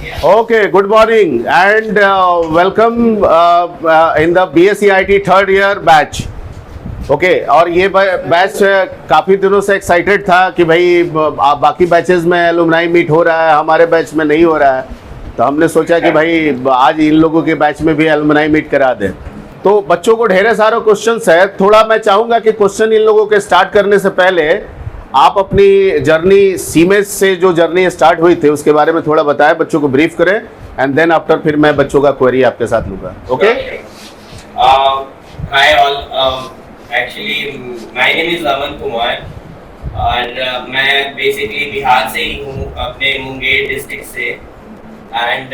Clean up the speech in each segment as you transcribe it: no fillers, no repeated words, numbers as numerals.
Okay, good morning and welcome in the BSc IT third year batch. Okay और ये batch काफ़ी दिनों से एक्साइटेड था कि भाई बाकी बैचेस में एलुमनाई मीट हो रहा है, हमारे बैच में नहीं हो रहा है, तो हमने सोचा कि भाई आज इन लोगों के बैच में भी एलुमनाई मीट करा दें। तो बच्चों को ढेर सारे क्वेश्चंस है, थोड़ा मैं चाहूँगा कि क्वेश्चन इन लोगों के स्टार्ट करने से पहले आप अपनी जर्नी सीमेज से जो जर्नी स्टार्ट हुई थी उसके बारे में थोड़ा बताएं, बच्चों को ब्रीफ करें एंड देन आफ्टर फिर मैं बच्चों का क्वेरी आपके साथ लूँगा। Okay, hi all, actually my name is Aman Kumar और मैं बेसिकली बिहार से ही हूँ, अपने मुंगेर डिस्ट्रिक्ट से। एंड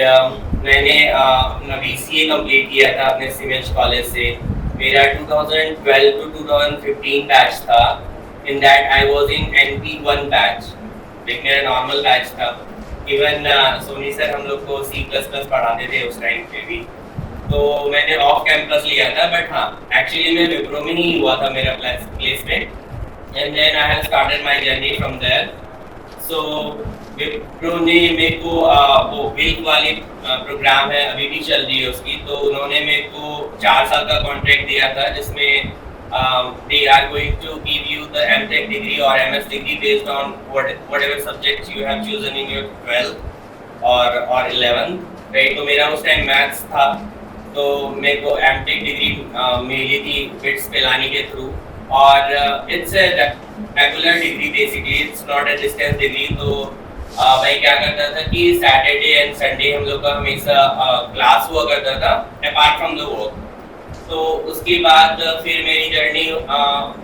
मैंने अपना BCA कंप्लीट किया था अपने सीमेज कॉलेज से। मेरा 2012 टू 2015 बैच था। In that I was in NP1 batch, like मेरा नॉर्मल बैच था। इवन सोनी सर हम लोग को C++ पढ़ाते थे उस टाइम पे भी, तो मैंने ऑफ कैंपस लिया था। बट हाँ, एक्चुअली मैं विप्रो में नहीं हुआ था मेरा placement, and then I have started my journey from there. So Wipro ने मेरे को वो विल्क वाली प्रोग्राम है, अभी भी चल रही है उसकी, तो उन्होंने मेरे को 4 साल का कॉन्ट्रैक्ट दिया था जिसमें they are going to give you the MTech degree or MS degree based on whatever subjects you have chosen in your 12th or 11th, right? तो मेरा उस टाइम मैथ्स था, तो मेरे को MTech डिग्री मिली थी बिट्स पिलानी के थ्रू, और it's a regular degree basically, it's not a distance degree. तो भाई क्या करता था कि सैटरडे एंड संडे हम लोग का हमेशा क्लास हुआ करता था अपार्ट फ्रॉम द वर्क। तो उसके बाद फिर मेरी जर्नी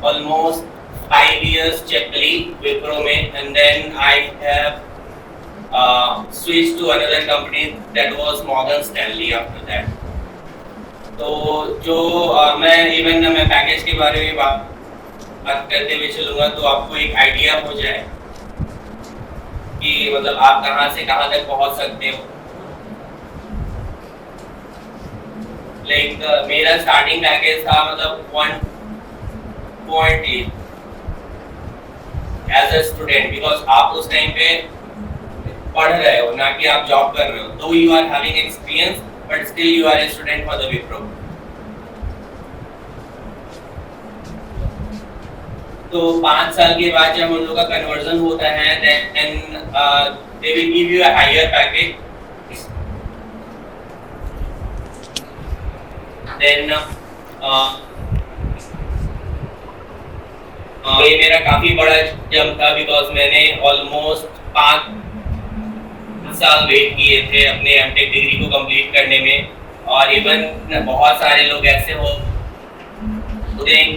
ऑलमोस्ट 5 years चली विप्रो में, and then I have switched to another company that was Morgan Stanley after that. तो जो मैं पैकेज के बारे में बात करते हुए चलूँगा तो आपको एक आइडिया हो जाए कि मतलब आप कहाँ से कहाँ तक पहुँच सकते हो। लाइक मेरा स्टार्टिंग पैकेज था मतलब 1.8 एज अ स्टूडेंट, बिकॉज आप उस टाइम पे पढ़ रहे हो, ना कि आप जॉब कर रहे हो। Though you are having experience but still you are a student for the Wipro. तो 5 साल के बाद जब उन लोग का कन्वर्जन होता है, then they will give you a higher package. Then ये मेरा काफी बड़ा जंप था, बिकॉज मैंने ऑलमोस्ट 5 साल वेट किए थे अपने MTech डिग्री को कंप्लीट करने में। और इवन बहुत सारे लोग ऐसे होते हैं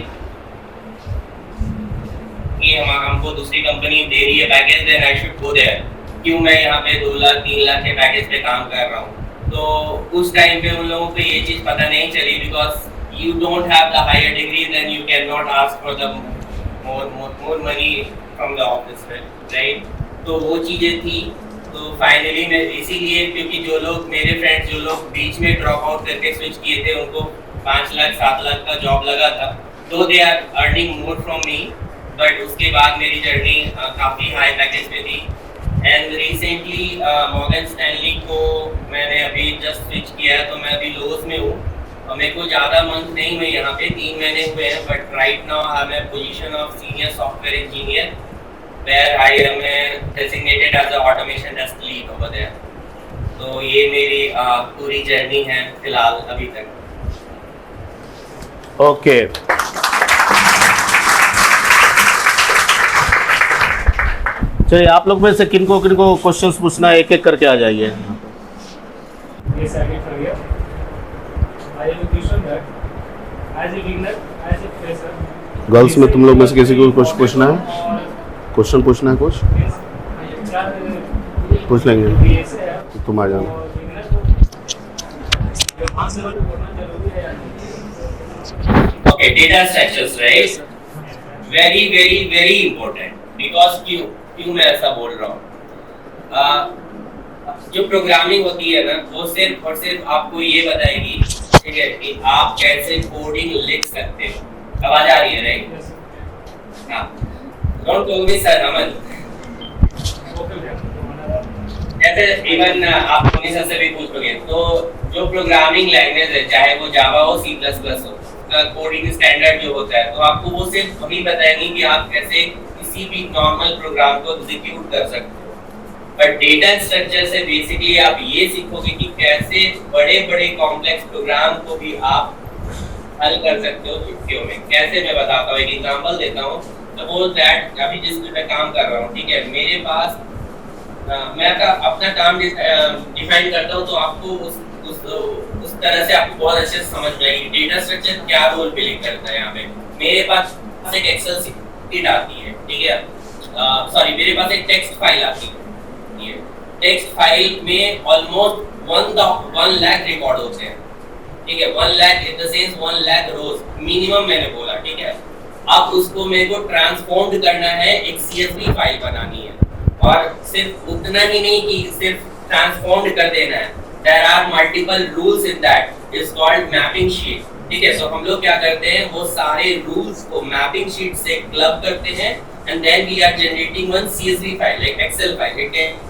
कि हमको दूसरी कंपनी दे रही है package, then I should go there, क्यों मैं यहाँ पे 2 लाख 3 लाख के पैकेज पे काम कर रहा हूँ। तो उस टाइम पे उन लोगों को ये चीज़ पता नहीं चली, because you don't have the higher degree, then you can not ask for the more money from the office, right? तो वो चीज़ें थी। तो फाइनली मैं इसीलिए, क्योंकि जो लोग मेरे फ्रेंड्स जो लोग बीच में ड्रॉप आउट करके स्विच किए थे उनको 5 लाख 7 लाख का जॉब लगा था, तो they are earning more from me. But उसके बाद मेरी जर्नी काफ़ी हाई पैकेज पे थी। एंड रिसेंटली मॉर्गन स्टैनली को मैंने अभी जस्ट स्विच किया है, तो मैं अभी लोस में हूँ और मेरे को ज़्यादा मंथ नहीं हुए यहाँ पे, 3 महीने हुए हैं। But right now I am in position of senior software engineer, where I am designated as a automation test lead over there. तो ये मेरी पूरी जर्नी है फिलहाल अभी तक। ओके, चलिए आप लोग में से किनको क्वेश्चंस पूछना है, एक एक करके आ जाइए। गर्ल्स में तुम लोग में से किसी को कुछ पूछना है, क्वेश्चन पूछना है, कुछ पूछ लेंगे, तुम आ जाओ। Okay, data structures, right? Very, very, very important. Because क्यों मैं ऐसा बोल रहा हूँ? जो प्रोग्रामिंग होती है ना, वो सिर्फ और सिर्फ आपको ये बताएगी, ठीक है, कि आप कैसे कोडिंग लिख सकते हो। आवाज आ रही है, राइट? हाँ, डोंट कॉल मी सर, अमन। वैसे इवन आप मनीषा से भी पूछोगे तो जो प्रोग्रामिंग लैंग्वेज है, चाहे वो जावा हो, सी प्लस प्लस हो, कोडिंग स्टैंडर्ड जो होता है, तो आपको वो सिर्फ वही बताएंगे कि आप कैसे किसी भी नॉर्मल प्रोग्राम को एग्जीक्यूट कर सकते हो। बट डेटा स्ट्रक्चर से बेसिकली आप ये सीखोगे कि कैसे बड़े बड़े कॉम्प्लेक्स प्रोग्राम को भी आप हल कर सकते हो चुटकियों में। कैसे, मैं बताता हूँ, एक एग्जांपल देता हूँ। सपोज दैट अभी जिस पे मैं काम कर रहा हूँ, ठीक है, मेरे पास मैं अपना काम डिफाइन करता हूँ, तो आपको उस तरह से आपको बहुत अच्छे से समझ में आएगी डेटा स्ट्रक्चर क्या रोल प्ले करता है। यहाँ पे मेरे पास एक एक्सेल शीट आती है, ठीक है, सॉरी, मेरे पास एक टेक्स्ट फाइल आती है। टेक्स्ट फाइल में ऑलमोस्ट 1 लाख रिकॉर्ड होते हैं, ठीक है, 1 lakh in the sense 1 lakh रोज मिनिमम मैंने बोला, ठीक है। अब उसको मेरे को ट्रांसफॉर्म करना है, एक CSV फाइल बनानी है, और सिर्फ उतना ही नहीं कि सिर्फ ट्रांसफॉर्म कर देना है, there are multiple rules in that, is called mapping sheet, ठीक है। सो हम लोग क्या करते हैं, वो सारे रूल्स को मैपिंग शीट से क्लब करते हैं, and then we are generating one CSV file, एक एक्सेल फाइल, एक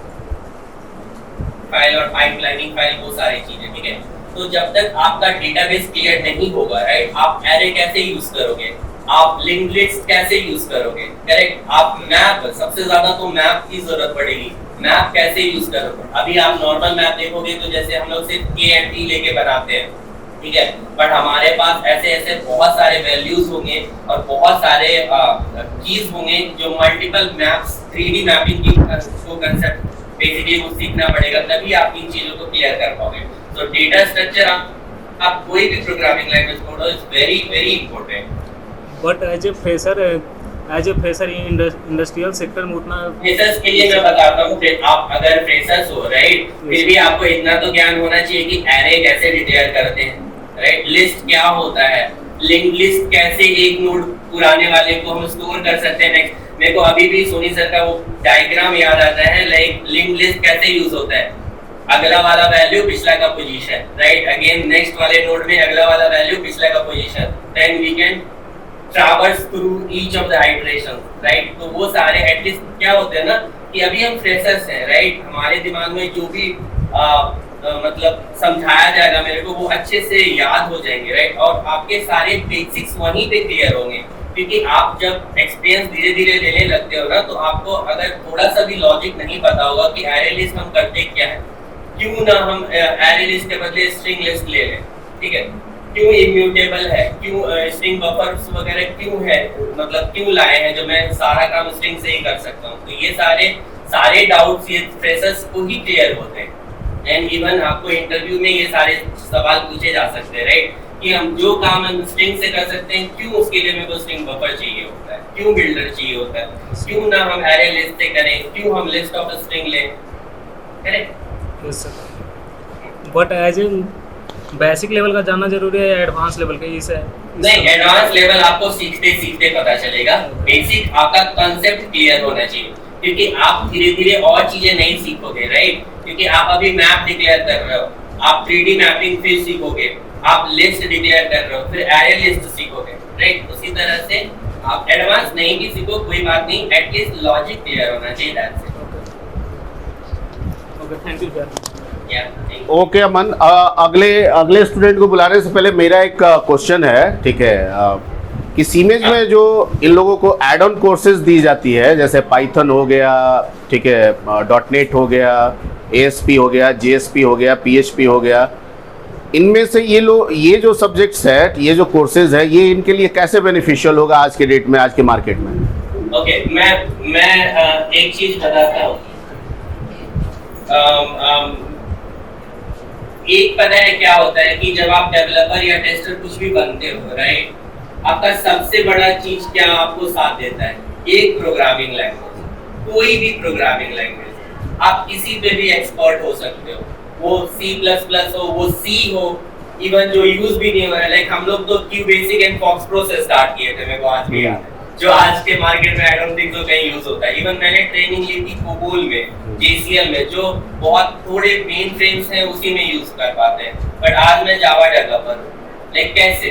फाइल और पाइपलाइनिंग फाइल, वो सारी चीजें, ठीक है। तो जब तक आपका डेटाबेस क्लियर नहीं होगा, राइट, आप एरे कैसे यूज करोगे, आप लिंक्ड लिस्ट कैसे यूज करोगे, करेक्ट, आप मैप, सबसे ज्यादा तो मैप की जरूरत पड़ेगी, मैप कैसे यूज करोगे। अभी आप नॉर्मल मैप देखोगे तो जैसे हम लोग सिर्फ K and T लेके बनाते हैं, ठीक है, बट हमारे पास ऐसे ऐसे बहुत सारे वैल्यूज होंगे और बहुत सारे कीज होंगे जो मल्टीपल मैप्स, 3D मैपिंग की को कंसेप्ट बेसिकली वो सीखना पड़ेगा, तभी आप इन चीजों को क्लियर कर पाओगे। तो डेटा स्ट्रक्चर आप कोई भी प्रोग्रामिंग लैंग्वेज पढ़ो, is very very important. But as a fresher in industrial sector में उतना फ्रेशर्स के लिए मैं बताता हूँ, आप अगर फ्रेशर्स हो, राइट, फिर भी आपको इतना तो ज्ञान होना चाहिए कि एरे कैसे डिक्लेयर करते हैं, राइट, लिस्ट क्या होता है, लिंक लिस्ट कैसे एक नोड पुराने वाले को हम स्टोर कर सकते हैं नेक्स्ट। मेरे को अभी भी सोनी सर का वो डायग्राम याद आता है, लाइक लिंक लिस्ट कैसे यूज होता है, अगला वाला वैल्यू पिछला का पोजीशन, राइट, अगेन नेक्स्ट वाले नोड में अगला वाला वैल्यू पिछला का position, then we can traverse through each of the iteration, right. तो वो सारे एटलीस्ट क्या होते हैं ना कि अभी हम फ्रेशर्स हैं, राइट, हमारे दिमाग में जो भी मतलब समझाया जाएगा मेरे को वो अच्छे से याद हो जाएंगे, राइट, और आपके सारे बेसिक्स वहीं पे क्लियर होंगे, क्योंकि आप जब एक्सपीरियंस धीरे धीरे लेने लगते हो ना, तो आपको अगर थोड़ा सा भी लॉजिक नहीं पता होगा कि एरे लिस्ट हम करते क्या है, क्यों ना हम एरे लिस्ट के बदले स्ट्रिंग लिस्ट ले लें, ठीक है, क्यों इम्यूटेबल है, क्यों स्ट्रिंग बफर्स वगैरह क्यों है, मतलब क्यों लाए हैं, जो मैं सारा काम स्ट्रिंग से ही कर सकता हूँ। तो ये सारे डाउट्स ये फ्रेशर्स को ही क्लियर होते हैं, एंड इवन आपको इंटरव्यू में ये सारे सवाल पूछे जा सकते हैं, राइट, कि हम जो काम हम स्ट्रिंग से कर सकते हैं, क्यों उसके लिए मेरे को स्ट्रिंग बफर चाहिए होता है, क्यों बिल्डर चाहिए होता है, क्यों ना हम एरे लिस्ट से करें, क्यों हम लिस्ट ऑफ स्ट्रिंग लें, correct. Yes sir, but as a basic level का जानना जरूरी है या एडवांस लेवल का? इसे नहीं, एडवांस लेवल आपको सीखते सीखते पता चलेगा, बेसिक आपका कांसेप्ट क्लियर होना चाहिए, क्योंकि आप धीरे धीरे और चीजें नहीं सीखोगे, राइट, क्योंकि आप अभी मैप डिक्लेयर कर रहे हो, आप 3D मैपिंग फिर सीखोगे, आप लिस्ट डिक्लेयर कर रहे हो, फिर एरे लिस्ट सीखोगे, राइट। उसी तरह से आप एडवांस नहीं भी सीखो कोई बात नहीं, एटलीस्ट लॉजिक क्लियर होना चाहिए, that's it. Okay, thank you sir. Okay Aman, अगले स्टूडेंट को बुलाने से पहले मेरा एक क्वेश्चन है, ठीक है, कि सीमेज में जो इन लोगों को एड ऑन कोर्सेज दी जाती है, जैसे पाइथन हो गया, ठीक है, .NET हो गया, ASP हो गया, JSP हो गया, PHP हो गया, इनमें से ये जो सब्जेक्ट्स है, ये जो कोर्सेज है, ये इनके लिए कैसे बेनिफिशियल होगा आज के डेट में, आज के मार्केट में? ओके, मैं एक चीज बताता हूँ। एक पता है क्या होता है कि जब आप डेवलपर या टेस्टर कुछ भी बनते हो, राइट, आपका सबसे बड़ा चीज क्या आपको साथ देता है? एक प्रोग्रामिंग लैंग्वेज, कोई भी प्रोग्रामिंग लैंग्वेज, आप किसी पे भी एक्सपर्ट हो सकते हो, वो C++ हो, वो C हो, इवन जो यूज भी नहीं हो रहा है, लाइक हम लोग तो QBasic एंड Fox Pro से स्टार्ट किए थे, मेरे को आज भी याद है, जो आज के मार्केट में आई डोंट थिंक सो कहीं यूज होता है। इवन मैंने ट्रेनिंग ली थी कोबोल में, JCL में, जो बहुत थोड़े मेन फ्रेम्स हैं उसी में यूज कर पाते हैं, बट आज मैं जावा डेवलपर हूँ। लाइक कैसे?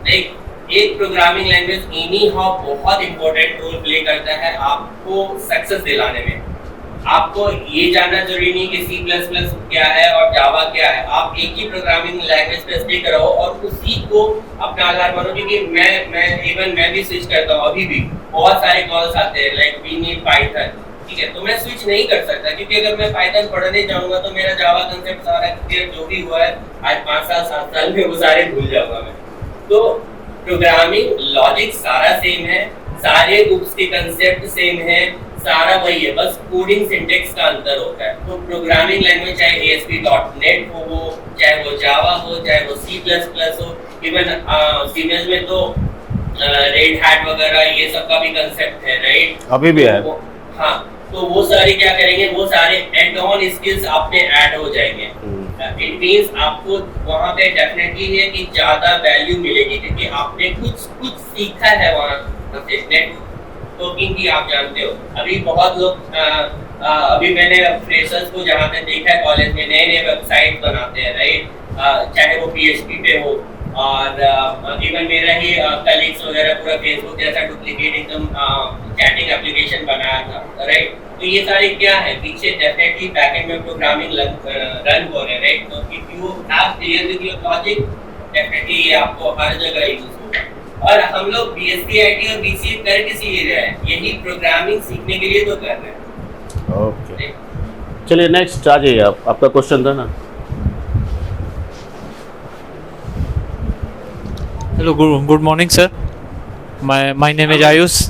लाइक एक प्रोग्रामिंग लैंग्वेज एनी हाउ बहुत इंपॉर्टेंट रोल प्ले करता है आपको सक्सेस दिलाने में। आपको ये जानना जरूरी नहीं कि C++ क्या है और जावा क्या है। आप एक ही प्रोग्रामिंग लैंग्वेज पे स्टिक रहो और उसी को अपना आधार मानो। क्योंकि मैं भी स्विच करता हूँ अभी भी, बहुत सारे कॉल्स आते हैं लाइक वी नीड पाइथन, ठीक है, तो मैं स्विच नहीं कर सकता क्योंकि अगर मैं पाइथन पढ़ने जाऊंगा तो मेरा जावा कंसेप्ट सारा जो भी हुआ है आज 5 साल 7 साल में वो सारे भूल जाऊंगा मैं। तो प्रोग्रामिंग लॉजिक सारा सेम है, सारे उसके कंसेप्ट सेम है, सारा वही है, बस कोडिंग सिंटैक्स का अंतर होता है। तो प्रोग्रामिंग लैंग्वेज चाहे ASP.NET हो, चाहे वो जावा हो, चाहे वो C++ हो, इवन सीनियर्स में तो रेड हैट वगैरह ये सब का भी कंसेप्ट है, राइट? अभी भी है। हाँ, तो वो सारे क्या करेंगे, वो सारे एड ऑन स्किल्स आपने ऐड हो जाएंगे। इट मींस आपको वहाँ पे डेफिनेटली है कि ज्यादा वैल्यू मिलेगी क्योंकि आपने कुछ सीखा है वहाँ से। नेटवर्किंग की आप जानते हो, अभी बहुत लोग अभी मैंने फ्रेशर्स को जहाँ पे देखा है कॉलेज में नए वेबसाइट बनाते हैं, राइट? चाहे वो PHP पे हो और इवन मेरा ही कलीग्स वगैरह पूरा फेसबुक जैसा डुप्लीकेट एकदम चैटिंग एप्लीकेशन बनाया था, राइट? तो ये सारे क्या है, पीछे डेफिनेटली बैकएंड में प्रोग्रामिंग रन हो रहे हैं, राइट? तो if you have clear with your logic definitely ये आपको हर जगह यूज होगा। और हम लोग BSc IT और BCA कर किस लिए रहे हैं? यही प्रोग्रामिंग सीखने के लिए तो कर रहे हैं। ओके, चलिए नेक्स्ट आ जाइए आप, आपका क्वेश्चन था ना। Hello, good morning sir. My name is Ayush.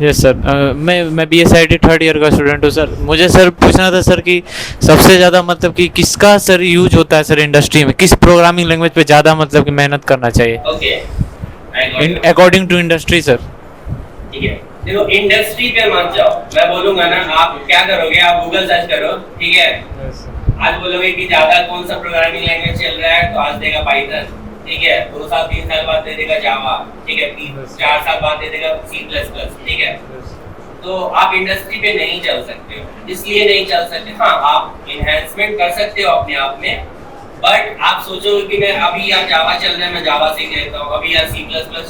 Yes sir, मैं BSc IT थर्ड ईयर का स्टूडेंट हूँ सर। मुझे सर पूछना था सर कि सबसे ज़्यादा मतलब कि किसका सर यूज होता है सर इंडस्ट्री में, किस प्रोग्रामिंग लैंग्वेज पे ज़्यादा मतलब कि मेहनत करना चाहिए okay, according to industry sir? ठीक है, देखो इंडस्ट्री पे मत जाओ, मैं बोलूंगा ना, आप क्या करोगे, आप गूगल सर्च करो, ठीक है? आज बोलोगे कि ज्यादा कौन सा प्रोग्रामिंग लैंग्वेज चल रहा है, तो आज देगा पाइथन, ठीक है? 2 साल 3 साल बाद दे देगा जावा, ठीक है? 3-4 साल बाद दे देगा C++, ठीक है? तो आप इंडस्ट्री पे नहीं चल सकते हो, इसलिए नहीं चल सकते। हाँ, आप इनहेंसमेंट कर सकते हो अपने आप में, बट आप सोचोगे कि मैं अभी यहाँ जावा चल रहा है, मैं जावा सीख लेता हूँ, अभी यहाँ C++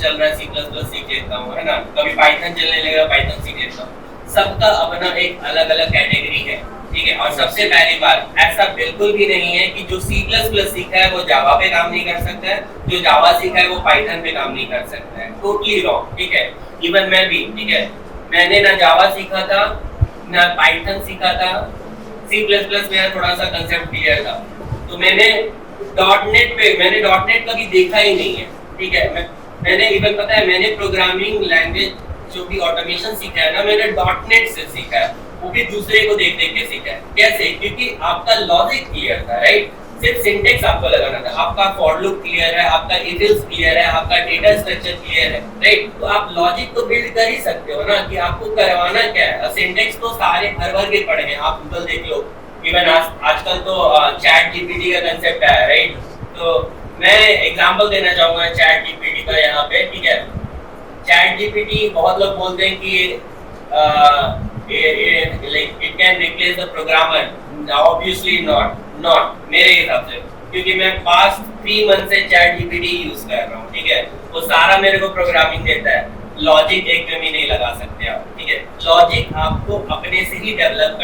चल रहा है, C++ सीख लेता हूँ, है ना? कभी पाइथन चलने लगेगा, पाइथन सीख लेता हूँ। सबका अपना एक अलग अलग कैटेगरी है, ठीक है? और सबसे पहली बात, ऐसा बिल्कुल भी नहीं है कि जो C++ सीखा है वो जावा पे काम नहीं कर सकता है, जो जावा सीखा है वो पाइथन पे काम नहीं कर सकता है। टोटली रॉन्ग, ठीक है? इवन मैं भी, ठीक है, मैंने ना जावा सीखा था ना पाइथन सीखा था, C++ मेरा थोड़ा सा कंसेप्ट क्लियर था, तो मैंने .NET कभी देखा ही नहीं है, ठीक है? मैंने इवन पता है, मैंने प्रोग्रामिंग लैंग्वेज जो भी ऑटोमेशन सीखा है ना, मैंने .NET से सीखा है, वो भी दूसरे को देख देख के सीखा है। कैसे? क्योंकि आपका लॉजिक क्लियर था, राइट? सिर्फ सिंटेक्स आपको लगाना था, आपका फॉर लूप क्लियर है, आपका इफ एल्स क्लियर है, आपका डेटा स्ट्रक्चर क्लियर है, राइट? तो आप लॉजिक तो बिल्ड कर ही सकते हो ना कि आपको करवाना क्या है। सिंटेक्स तो सारे हर वर्ग के पढ़े हैं, आप गूगल देख लो, इवन आजकल तो चैट जीपीटी का कंसेप्ट है, राइट? तो मैं एग्जांपल देना चाहूंगा चैट जीपीटी का यहाँ पे, ठीक है? चैट जीपीटी बहुत लोग बोलते हैं कि it can replace the programmer. Obviously not मेरे हिसाब से, क्योंकि मैं पास्ट 3 मंथ से चैट जीपीटी यूज कर रहा हूँ, ठीक है? वो सारा मेरे को प्रोग्रामिंग देता है, लॉजिक एक में भी नहीं लगा सकते आप, ठीक है? लॉजिक आपको अपने से ही डेवलप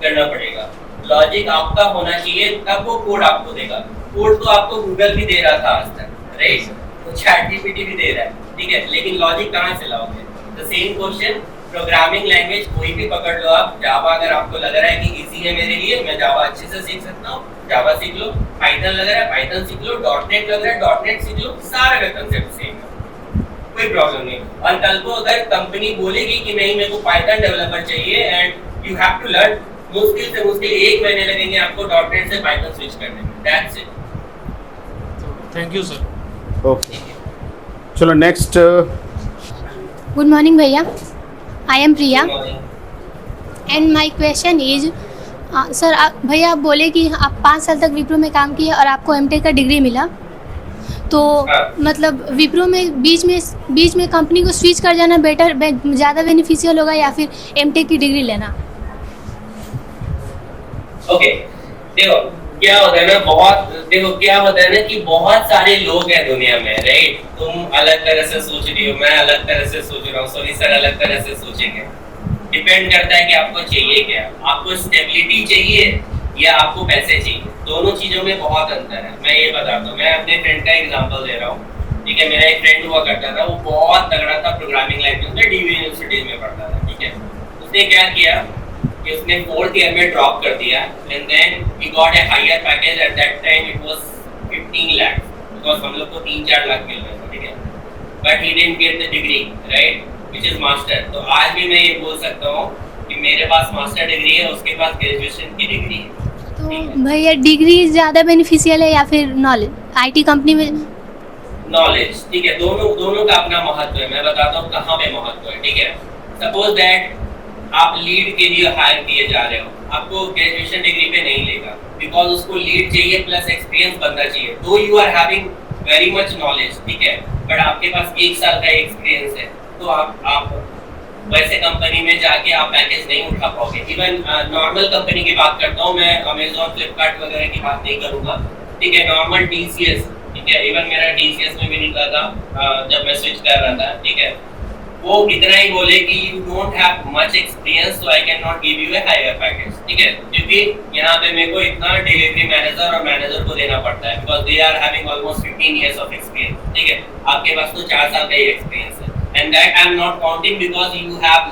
करना पड़ेगा, लॉजिक आपका होना चाहिए, तब वो कोड आपको देगा। कोड तो आपको गूगल भी दे रहा था आज तक, राइट? तो चैट जीपीटी भी दे रहा है, ठीक है? लेकिन लॉजिक कहाँ से लाओगे? The same question, programming language कोई भी पकड़ लो आप, जावा अगर आपको लग रहा है कि इजी है मेरे लिए, मैं जावा अच्छे से सीख सकता हूँ, जावा सीख लो। पाइथन लग रहा है, पाइथन सीख लो। .NET लग रहा है, .NET सीख लो। सारा का कंसेप्ट सेम है, कोई प्रॉब्लम नहीं। और कल को अगर कंपनी बोलेगी कि नहीं मेरे को पाइथन डेवलपर चाहिए and you have to learn, मुश्किल से मुश्किल 1 महीने लगेंगे आपको .NET से पाइथन स्विच करने में, that's it. Thank you sir. Okay, चलो नेक्स्ट। गुड मॉर्निंग भैया, I am Priya and my question is sir, भैया आप बोले कि आप 5 साल तक विप्रो में काम किए और आपको एमटेक का डिग्री मिला, तो मतलब विप्रो में बीच में कंपनी को स्विच कर जाना बेटर, ज़्यादा बेनिफिशियल होगा या फिर एमटेक की डिग्री लेना? ओके, देखो क्या होता है ना, कि बहुत सारे लोग हैं दुनिया में, राइट? तुम अलग तरह से सोच रही हो, मैं अलग तरह से सोच रहा हूँ, सोनी सर अलग तरह से सोचेंगे। डिपेंड करता है कि आपको चाहिए क्या। आपको स्टेबिलिटी चाहिए या आपको पैसे चाहिए, दोनों चीज़ों में बहुत अंतर है। मैं ये बताता हूँ, मैं अपने फ्रेंड का एग्जांपल दे रहा हूँ, ठीक है। मेरा एक फ्रेंड हुआ करता था, वो बहुत तगड़ा था प्रोग्रामिंग लैंग्वेज में, डीवी यूनिवर्सिटी में पढ़ता था, ठीक है। उसने क्या किया कि उसने 4th ईयर में ड्रॉप कर दिया and then he got a higher package. At that time it was 15 lakh, because हम लोग को 3-4 लाख मिल रहा था, ठीक है। But he didn't get the degree, right, which is master. तो आज भी मैं ये बोल सकता हूँ कि मेरे पास मास्टर डिग्री है, उसके पास ग्रेजुएशन की डिग्री है। तो भैया डिग्री ज़्यादा बेनिफिशियल है या फिर नॉलेज आईटी कंपनी में? नॉलेज, ठीक है, दोनों का अपना महत्व है। मैं बताता हूँ कहाँ पे महत्व है, ठीक है। सपोज दैट आप लीड के लिए हायर किए जा रहे हो, आपको ग्रेजुएशन डिग्री पे नहीं लेगा, बिकॉज उसको लीड चाहिए प्लस एक्सपीरियंस बनना चाहिए। Though you are having very much knowledge, ठीक है, बट आपके पास 1 साल का एक्सपीरियंस है, तो आप वैसे कंपनी में जाके आप पैकेज नहीं उठा पाओगे। इवन नॉर्मल कंपनी की बात करता हूँ मैं, अमेजोन, फ्लिपकार्ट वगैरह की बात नहीं करूँगा, ठीक है। नॉर्मल TCS, ठीक है, इवन मेरा TCS में भी निकला था जब मैं स्विच कर रहा था, ठीक है। वो इतना ही बोले कि you don't have much experience, so I can not give you a higher package, ठीक है। क्योंकि यहाँ पे मेरे को इतना डिलीवरी मैनेजर और मैनेजर को देना पड़ता है, because they are having almost 15 years of experience, ठीक है। आपके पास तो 4 साल का ही एक्सपीरियंस है, and that I am not counting because you have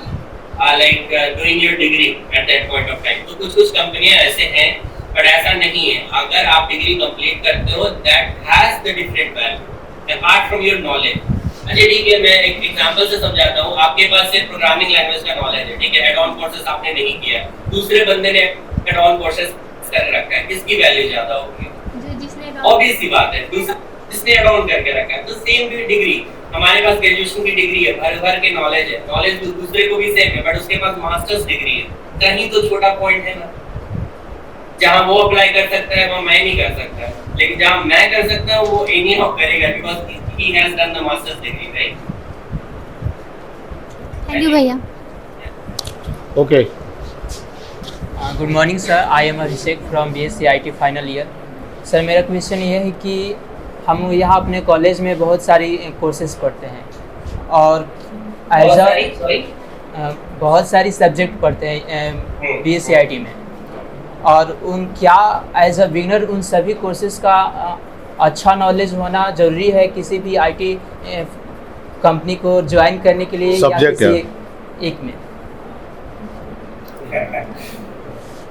doing your degree at that point of time। तो कुछ कंपनियां ऐसे हैं, but ऐसा नहीं है। अगर आप डिग्री कंप्लीट करते हो, that has the different value apart from your knowledge। अच्छा ठीक है, मैं एक एग्जांपल से समझाता हूँ। आपके पास सिर्फ प्रोग्रामिंग लैंग्वेज का नॉलेज है, ठीक है, एड ऑन कोर्सेज आपने नहीं किया, दूसरे बंदे ने एड ऑन कोर्सेज कर रखा है, किसकी वैल्यू ज्यादा होगी? ऑब्वियस सी बात है, जिसने एड ऑन करके रखा है। तो सेम डिग्री, हमारे पास ग्रेजुएशन की डिग्री है, भर के नॉलेज है, नॉलेज दूसरे को भी सेम है, बट उसके पास मास्टर्स डिग्री है। कहीं तो छोटा पॉइंट है ना, जहाँ वो अप्लाई कर सकता है वहाँ मैं नहीं कर सकता, लेकिन जहाँ मैं कर सकता हूँ वो एनी हाउ करेगा, because he has done the master's degree, right? Thank you भैया। Okay, good morning sir, I am Abhishek from BSc IT final year. Sir मेरा क्वेश्चन ये है कि हम यहाँ अपने कॉलेज में बहुत सारी कोर्सेज पढ़ते हैं और बहुत सारी सब्जेक्ट पढ़ते हैं BSc IT में, और उन क्या एज अ बिगनर उन सभी कोर्सेज का अच्छा नॉलेज होना ज़रूरी है किसी भी IT कंपनी को ज्वाइन करने के लिए, या किसी एक में?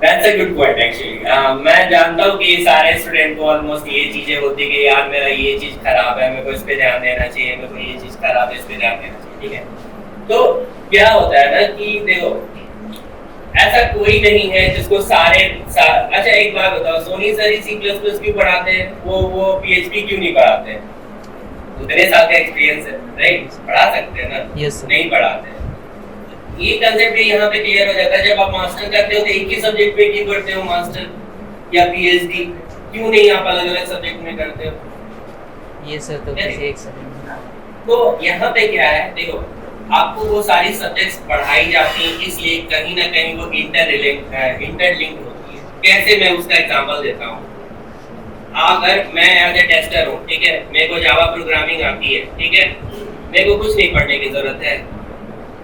That's a good point actually। मैं जानता हूँ कि सारे स्टूडेंट को ऑलमोस्ट ये चीजें होती कि यार मेरा ये चीज खराब है, मेरे को इस पे ध्यान देना चाहिए, मेरे को ये चीज खराब है, इस पे ध्यान देना चाहिए, ठीक है। तो क्या होता है ना कि देखो, ऐसा कोई नहीं है जिसको अच्छा एक बात बताओ, सोनी सर C++ क्यों पढ़ाते हैं? वो PHP क्यों नहीं पढ़ाते हैं? उतने साल का एक्सपीरियंस है, राइट, पढ़ा सकते हैं ना? Yes, नहीं पढ़ाते हैं। ये कंसेप्ट भी यहाँ पे क्लियर हो जाता है। जब आप मास्टर करते हो तो एक ही सब्जेक्ट पे क्यों करते हो मास्टर या PhD, क्यों नहीं आप अलग अलग सब्जेक्ट में करते हो? ये सर तो किसी एक सब्जेक्ट। तो यहाँ पे क्या है, देखो आपको वो सारी सब्जेक्ट्स पढ़ाई जाती हैं, इसलिए कहीं ना कहीं वो इंटरलिंक्ड होती है। कैसे, मैं उसका एग्जांपल देता हूँ। अगर मैं एज ए टेस्टर हूँ, ठीक है, मेरे को जावा प्रोग्रामिंग आती है, ठीक है, मेरे को कुछ नहीं पढ़ने की जरूरत है,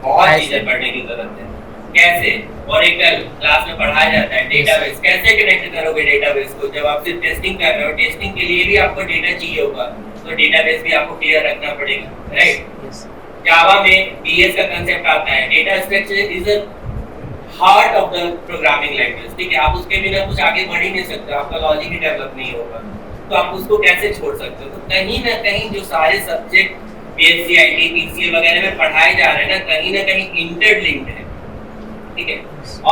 बहुत चीजें पढ़ने की जरूरत है। कैसे? ओरेकल क्लास में पढ़ाया जाता है। डेटाबेस कैसे कनेक्ट करोगे डेटाबेस को? जब आप सिर्फ टेस्टिंग कर रहे हो, टेस्टिंग के लिए भी आपको डेटा चाहिए होगा, तो डेटाबेस भी आपको क्लियर रखना पड़ेगा, राइट। जावा में DS का कांसेप्ट आता है, data structure is a heart of the programming language, ठीक है। आप उसके बिना कुछ आगे बढ़ ही नहीं सकते, आपका लॉजिक ही डेवलप नहीं होगा, तो आप उसको कैसे छोड़ सकते हो? तो कहीं ना कहीं जो सारे सब्जेक्ट BSc IT PCA वगैरह में पढ़ाए जा रहे हैं ना कहीं इंटरलिंक्ड है, ठीक है।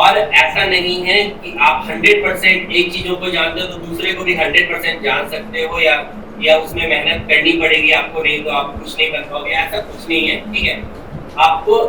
और ऐसा नहीं है कि आप 100% एक चीजों को जानते हो तो दूसरे को भी 100% जान सकते हो, या उसमें मेहनत करनी पड़ेगी आपको, नहीं तो आप कुछ नहीं कर पाओगे, ऐसा कुछ नहीं है, ठीक है। आपको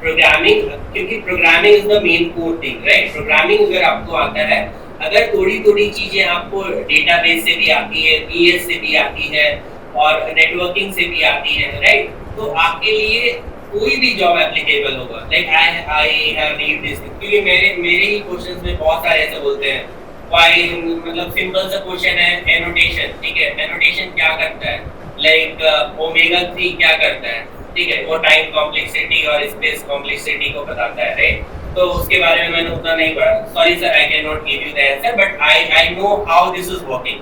प्रोग्रामिंग, क्योंकि programming is the main core thing, right. Programming अगर आपको आता है, अगर थोड़ी चीजें आपको डेटाबेस से भी आती है, PS से भी आती है और नेटवर्किंग से भी आती है, राइट, तो आपके लिए कोई भी जॉब एप्लीकेबल होगा। Like I have read this, क्योंकि मेरे ही क्वेश्चंस में बहुत सारे ऐसे बोलते हैं व्हाई, मतलब सिंपल सा क्वेश्चन है, एनोटेशन, ठीक है, एनोटेशन क्या करता है, लाइक ओमेगा 3 क्या करता है, ठीक है, वो टाइम कॉम्प्लेक्सिटी और स्पेस कॉम्प्लेक्सिटी को बताता है, राइट? तो उसके बारे में मैंने उतना नहीं पढ़ा, sorry sir, I can not give you the answer, but I know how this is working,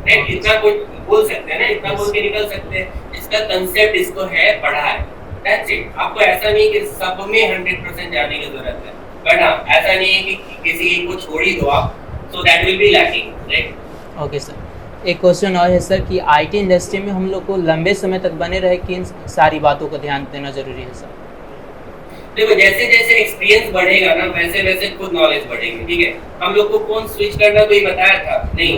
right? इतना कुछ बोल सकते हैं ना, इतना बोल के निकल सकते हैं, इसका कंसेप्ट इसको है, पढ़ा है, दैट्स इट। आपको ऐसा नहीं कि सब में 100% जानने की जरूरत है, बट हाँ, ऐसा नहीं है कि किसी एक को छोड़ ही दो आप, so that will be lacking, right? Okay sir, एक क्वेश्चन और है सर कि आईटी इंडस्ट्री में हम लोग को लंबे समय तक बने रहे किन सारी बातों का ध्यान देना जरूरी है सर? देखो, जैसे जैसे एक्सपीरियंस बढ़ेगा ना, वैसे वैसे खुद नॉलेज बढ़ेगी, ठीक है? हम लोग को कौन स्विच करना कोई बताया था? नहीं,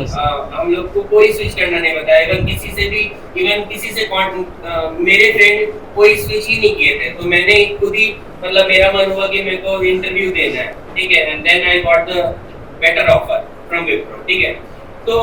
हम लोग को कोई स्विच करना नहीं बताया, इवन किसी से भी, इवन किसी से मेरे फ्रेंड कोई स्विच ही नहीं किए थे, तो मैंने खुद ही, मतलब मेरा मन हुआ कि मेरे को इंटरव्यू देना है, ठीक है, and then I got the better offer from Wipro, ठीक है? तो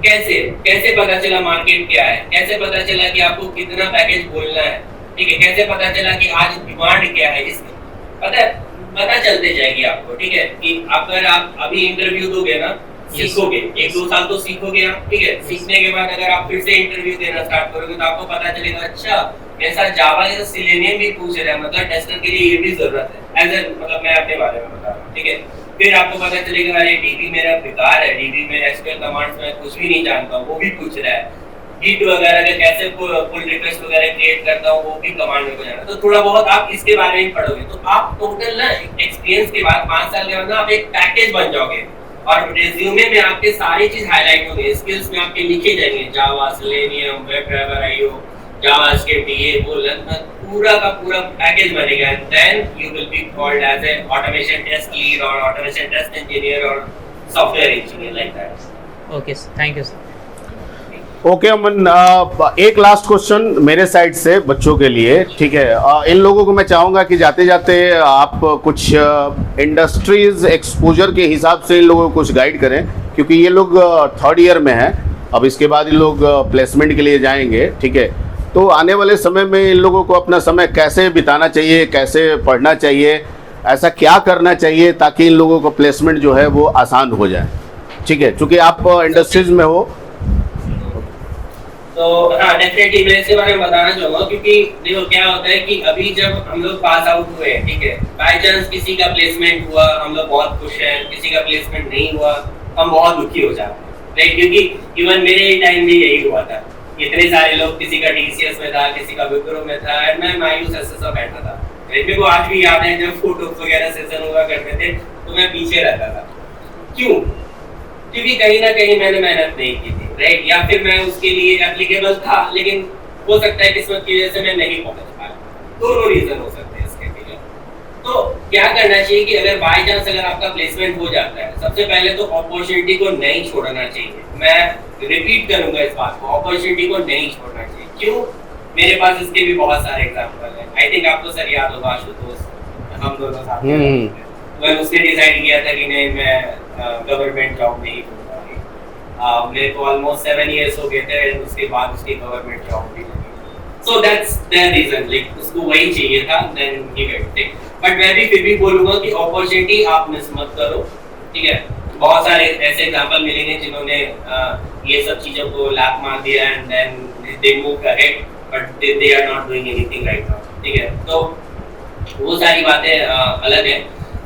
कैसे पता चला मार्केट क्या है, कैसे पता चला कि आपको कितना पैकेज बोलना है, ठीक है, कैसे पता चला कि आज डिमांड क्या है इसकी, पता चलते जाएगी आपको, ठीक है? कि अगर आप अभी इंटरव्यू दोगे ना, सीखोगे, 1-2 साल तो सीखोगे आप, ठीक है? सीखने के बाद अगर आप फिर से इंटरव्यू देना स्टार्ट करोगे तो आपको पता चलेगा, अच्छा मेरे साथ जावा या सिलेनियम भी पूछ रहा है, मतलब टेस्टर के लिए ये भी जरूरत है, एज ए, मतलब मैं अपने बारे में बता रहा हूँ, ठीक है? फिर आपको पता चलेगा, अरे डीबी मेरा बेकार है, डीबी में एसक्यूएल कमांड्स में कुछ भी नहीं जानता हूँ, वो भी पूछ रहा है, गिट वगैरह का कैसे पुल रिक्वेस्ट वगैरह क्रिएट करता हूँ, वो भी कमांड में को जाना, तो थोड़ा बहुत आप इसके बारे में पढ़ोगे, तो आप टोटल ना एक्सपीरियंस के बाद 5 साल के बाद ना आप एक पैकेज बन जाओगे, और रिज्यूमे में आपके सारी चीज हाईलाइट होंगे, स्किल्स में आपके लिखे जाएंगे, Java, Selenium, web driver, IO, JavaScript, ये वो पूरा का पूरा पैकेज बनेगा, and then you will be called as a automation test lead और ऑटोमेशन टेस्ट इंजीनियर और software engineer, like that. Okay sir, thank you sir. Okay Aman, एक last question मेरे साइड से बच्चों के लिए, ठीक है? इन लोगों को मैं चाहूँगा कि जाते जाते आप कुछ इंडस्ट्रीज एक्सपोजर के हिसाब से इन लोगों को कुछ गाइड करें, क्योंकि ये लोग 3rd ईयर में हैं, अब इसके बाद इन लोग प्लेसमेंट के लिए जाएंगे, ठीक है? तो आने वाले समय में इन लोगों को अपना समय कैसे बिताना चाहिए, कैसे पढ़ना चाहिए, ऐसा क्या करना चाहिए ताकि इन लोगों को प्लेसमेंट जो है वो आसान हो जाए, ठीक है? चूँकि आप इंडस्ट्रीज में हो। तो हाँ, डेफिनेटली मैं इसके बारे में बताना चाहूँगा, क्योंकि देखो क्या होता है कि अभी जब हम लोग पास आउट हुए, ठीक है, बाय चांस किसी का प्लेसमेंट हुआ, हम लोग बहुत खुश हैं, किसी का प्लेसमेंट नहीं हुआ, हम बहुत दुखी हो जाते हैं, राइट? क्योंकि इवन मेरे टाइम में यही हुआ था, इतने सारे लोग, किसी का टीसीएस में था, किसी का विप्रो में था, एंड मैं मायूस ऐसा बैठा था, मेरे को आज भी याद है जब फोटो वगैरह सेशन हुआ करते थे तो मैं पीछे रहता था। क्यों? क्योंकि कहीं ना कहीं मैंने मेहनत नहीं की थी, राइट? या फिर मैं उसके लिए एप्लीकेबल था, लेकिन हो सकता है किस्मत की वजह से मैं नहीं पहुंच पाया, दोनों रीजन हो सकते हैं इसके, ठीक है? तो क्या करना चाहिए कि अगर बाय चांस अगर आपका प्लेसमेंट हो जाता है, सबसे पहले तो अपॉर्चुनिटी को नहीं छोड़ना चाहिए। मैं रिपीट करूंगा इस बात को, अपॉर्चुनिटी को नहीं छोड़ना चाहिए। क्यों? मेरे पास इसके भी बहुत सारे एग्जांपल हैं। आई थिंक आपको सर याद होगा, आशुतोष, हम दोनों साथ में मैं उसने डिसाइड किया था कि नहीं, मैं गवर्नमेंट जॉब नहीं करूंगा। मेरे को ऑलमोस्ट 7 इयर्स हो गए थे, उसके बाद उसकी गवर्नमेंट जॉब भी लगी। So that's the reason, like उसको वही चाहिए था, then he went it. But मैं भी फिर भी बोलूंगा कि अपॉर्चुनिटी आप मिस मत करो, ठीक है? बहुत सारे ऐसे एग्जांपल मिलेंगे जिन्होंने ये सब चीजों को लैप मार दिया and then they move ahead, but they are not doing anything right now, ठीक है? तो वो सारी बातें अलग है,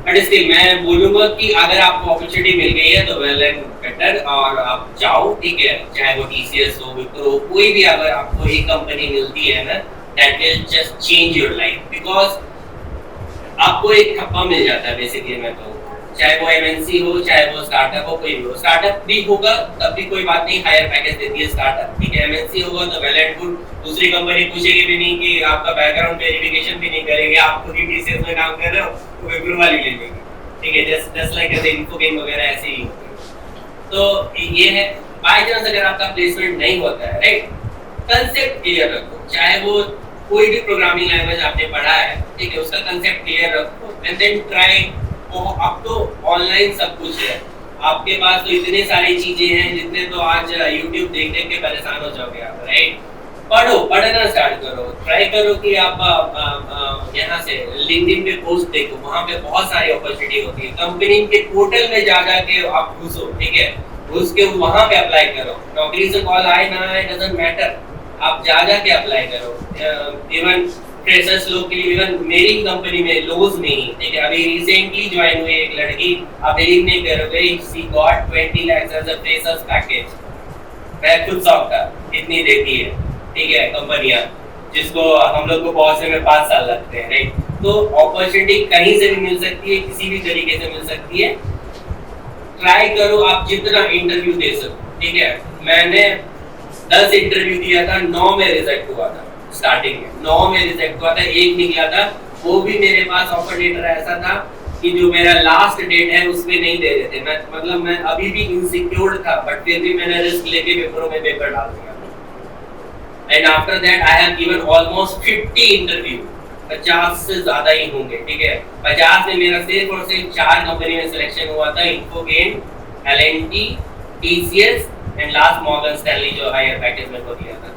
बट स्टिल मैं बोलूंगा कि अगर आपको अपॉर्चुनिटी मिल गई है तो वेल एंड बेटर, और आप जाओ, ठीक है? चाहे वो टीसीएस हो, विप्रो, कोई भी अगर आपको एक कंपनी मिलती है ना, that will just change your life, because आपको एक थप्पा मिल जाता है बेसिकली। मैं तो चाहे वो एमएनसी हो, चाहे वो स्टार्टअप हो, कोई भी हो, स्टार्टअप भी होगा तब भी कोई बात नहीं, हायर पैकेज देती है स्टार्टअप, ठीक है? एमएनसी होगा तो वेल एंड गुड, दूसरी कंपनी पूछेगी भी नहीं कि आपका बैकग्राउंड वेरिफिकेशन भी नहीं करेगी, आप खुद ही टीसीएस में काम कर रहे हो तो विप्रो वाली ले लेगी, ठीक है? जस्ट लाइक ऐसे इन्फोगेम वगैरह ऐसे ही होते हैं। तो ये है, बाय चांस अगर आपका प्लेसमेंट नहीं होता है, राइट, कंसेप्ट क्लियर रखो, चाहे वो कोई भी प्रोग्रामिंग लैंग्वेज आपने पढ़ा है, ठीक है, उसका कंसेप्ट क्लियर रखो एंड देन ट्राई। अब तो ऑनलाइन सब कुछ है, आपके पास तो इतने सारी चीजें हैं जितने तो आज YouTube देख देख के परेशान हो जाओगे आप, राइट? पढ़ो, पढ़ना स्टार्ट करो, ट्राई करो कि आप यहाँ से लिंक्डइन पे पोस्ट देखो, वहाँ पे बहुत सारी अपॉर्चुनिटी होती है, कंपनी के पोर्टल में जा के आप घुसो, ठीक है? घुस के वहाँ पे अप्लाई करो, नौकरी से कॉल आए ना आए डजंट मैटर, आप जा के अप्लाई करो। इवन फ्रेशर्स लोग के लिए, इवन मेरी कंपनी में लोज में ही, ठीक है, अभी रिसेंटली ज्वाइन हुई एक लड़की, आप बिलीव नहीं करोगे, she got 20 lakhs as a freshers package. मैं खुद शॉक था, इतनी देती है, ठीक है, कंपनियां, जिसको हम लोग को पहुंचने में 5 साल लगते हैं, राइट। तो अपॉर्चुनिटी कहीं से भी मिल सकती है, किसी भी तरीके से मिल सकती है। ट्राई करो आप जितना इंटरव्यू दे सको, ठीक है। मैंने 10 इंटरव्यू दिया था, 9 में रिजेक्ट हुआ था। स्टार्टिंग में 9 में रिजेक्ट हुआ था, 1 निकला था, वो भी मेरे पास ऑफर लेटर ऐसा था कि जो मेरा लास्ट डेट है उसमें नहीं दे रहे थे। मैं अभी भी इनसिक्योर था, बट फिर भी मैंने रिस्क लेके विप्रो में पेपर डाल दिया। And after that I have given almost 50 interview, 50 से ज्यादा ही होंगे, ठीक है। 50 में मेरा सिर्फ और सिर्फ 4 कंपनी में सिलेक्शन हुआ था, इन्फोगेन, L&T, TCS and last Morgan Stanley, जो हायर पैकेज में को दिया था।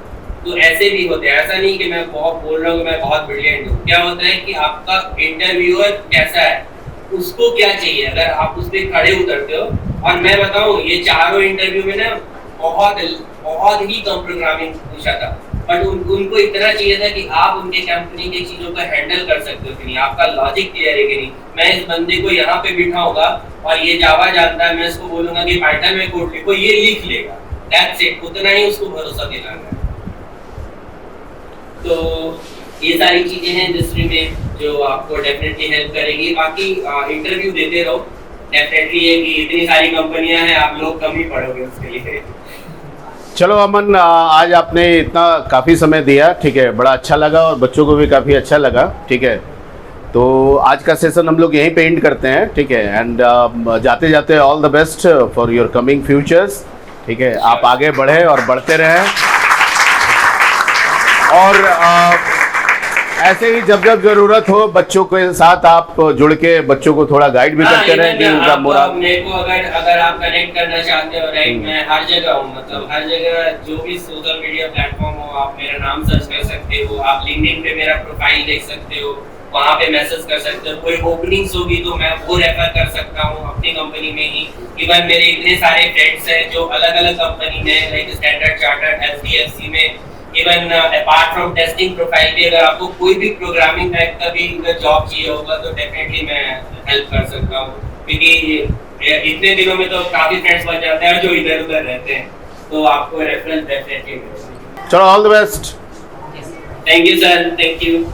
तो ऐसे भी होते हैं, ऐसा नहीं कि मैं बहुत बोल रहा हूँ, मैं बहुत ब्रिलियंट हूँ। क्या होता है कि आपका इंटरव्यूअर कैसा है, उसको क्या चाहिए, अगर आप उस पर खड़े उतरते हो। और मैं बताऊँ, ये चारों इंटरव्यू में ना बहुत ही कम प्रोग्रामिंग पूछा था, बट उनको इतना चाहिए था कि आप उनके कंपनी की चीज़ों को हैंडल कर सकते हो कि नहीं, आपका लॉजिक क्लियर है कि नहीं। मैं इस बंदे को यहाँ पे बिठाऊंगा और ये जावा जानता है, मैं इसको बोलूंगा कि पाइथन में कोड लिखो, ये लिख लेगा, दैट्स इट। उतना ही उसको भरोसा दिलाना है। तो ये सारी चीजें हैं इंडस्ट्री में जो आपको डेफिनेटली हेल्प करेगी। बाकी इंटरव्यू देते रहो, डेफिनेटली ये कि इतनी सारी कंपनियां हैं, आप लोग कम ही पढ़ोगे उसके लिए। चलो अमन, आज आपने इतना काफ़ी समय दिया, ठीक है, बड़ा अच्छा लगा और बच्चों को भी काफ़ी अच्छा लगा, ठीक है। तो आज का सेशन हम लोग यहीं पे एंड करते हैं, ठीक है। एंड जाते जाते all the best for your coming futures, ठीक है। आप आगे बढ़े और बढ़ते रहें, और ऐसे ही जब जब जरूरत हो बच्चों के साथ आप जुड़ के बच्चों को थोड़ा गाइड भी करते रहें कि उनका मुराद। मेरे को अगर आप कनेक्ट करना चाहते हो, राइट, मैं हर जगह हूँ, मतलब हर जगह जो भी सोशल मीडिया प्लेटफॉर्म हो, आप मेरा नाम सर्च कर सकते हो, आप लिंक्डइन पे मेरा प्रोफाइल देख सकते हो, वहाँ पे मैसेज कर सकते हो। कोई ओपनिंग्स होगी तो मैं वो रेफर कर सकता हूँ अपनी कंपनी में ही। इवन मेरे इतने सारे फ्रेंड्स हैं जो अलग अलग कंपनी में, लाइक स्टैंडर्ड चार्टर्ड, SDFC में, even apart from testing profile भी, अगर आपको कोई भी प्रोग्रामिंग टाइप का भी जॉब चाहिए होगा तो डेफिनेटली मैं हेल्प कर सकता हूँ, क्योंकि इतने दिनों में तो काफी फ्रेंड्स बन जाते हैं जो इधर उधर रहते हैं, तो आपको रेफरेंस डेफिनेटली मिलेगा। चलो all the best. Thank you sir, thank you.